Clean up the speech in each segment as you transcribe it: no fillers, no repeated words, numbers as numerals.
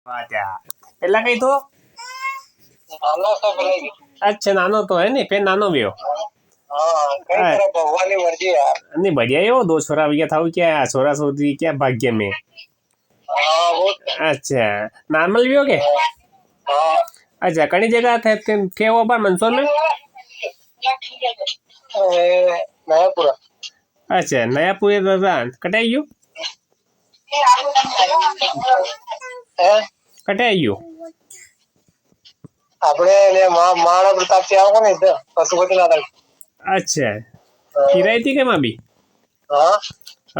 વાહ ત્યાં પેલા કઈ તો નાનો તો ભરાઈ ગયો। अच्छा नानो तो है नहीं फिर नानो भी हो हाँ कई तरह भगवान की मर्जी है यार। नहीं बढ़िया ही हो दो छोरा भैया था क्या छोरा छोरी क्या भाग्य में हाँ वो अच्छा नॉर्मल भी हो गए हाँ अच्छा कई जगह थे वो पर मंदसौर में नया पूरा अच्छा नया पूरे दौरान कटाई गयो कटाई गयो આપણે મહારાણા પ્રતાપ થી આવો ને પશુપતિનાથ अच्छा किराई थी के भी हाँ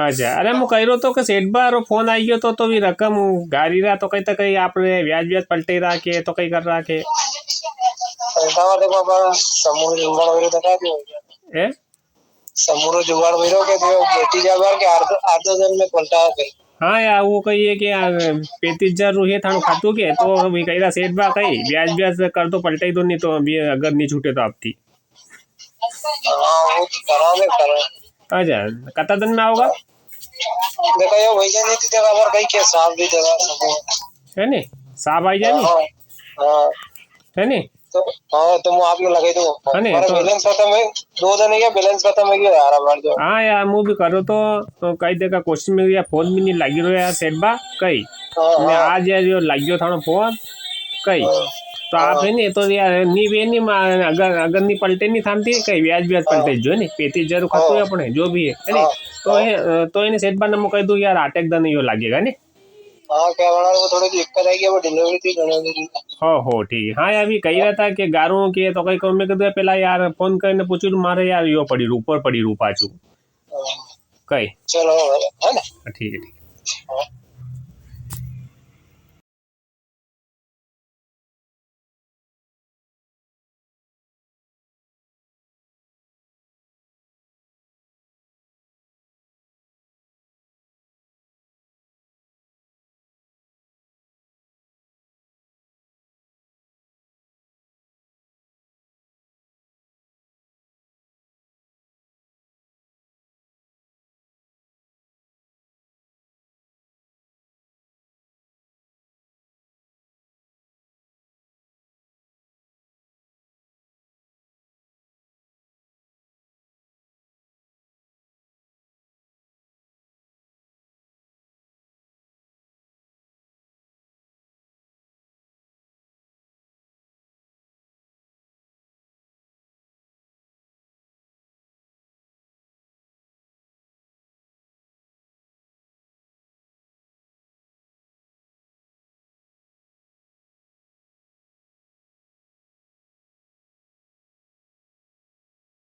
अच्छा अरे હું કર્યો તો કે સેठ બારો फोन आई गयो तो भी रकम गाड़ी रहा तो कहीं कहीं आपने ब्याज ब्याज पलटे रहा के तो कहीं कर रहा के पैसा देखो पर समूह जुगाड़ वगैरह तो क्या ए समूह जुगाड़ वगैरह के जो बेटी जाबार के आधो जन में पलटा गई। हाँ यार वो कहिए कि 35,000 रूपये थानू खातू के तो भी कही रहा सेठ बा कही ब्याज ब्याज कर तो पलटाई दो नहीं तो अभी अगर नहीं छूटे तो आपकी हाँ वो करा में करा अच्छा कता दिन में आओगा देखो ये वैसे नहीं थी जगह पर कहीं के साफ भी जगह समूह है नी साहब आई जानी हाँ हाँ है नी तो हाँ तो मैं आपने लगे तो हाँ नहीं, हमारा तो- बैलेंस खत्म है 2 दिन है बैलेंस खत्म है यार हमारे जो हाँ यार હું બી કર્યો તો કઈ દેખા ક્વેશ્ચન में यार फोन भी नहीं लागी રહ્યો यार सेठ बा कई हाँ ने हाँ आज यार जो लाग्यो थानो फोन कई तो आप है नहीं तो यार नहीं वे नहीं अगर नहीं पलटे नहीं थामती कई ब्याज ब्याज पलटे जो नहीं 35,000 खातू है अपने जो भी है नहीं तो इन्हें सेठ बा ने मैं कह दूं यार आटेक दन यो लागेगा नहीं हाँ क्या बना वो थोड़ी दिक्कत आई वो डिलीवरी थी डिलीवरी हो ठीक है हाँ यार अभी कही रहा था कि गारू के तो कई मैं कह पेला यार फोन करने पूछू मारे यार यो पड़ी ऊपर पड़ी रू पाछू कई चलो है ना ठीक है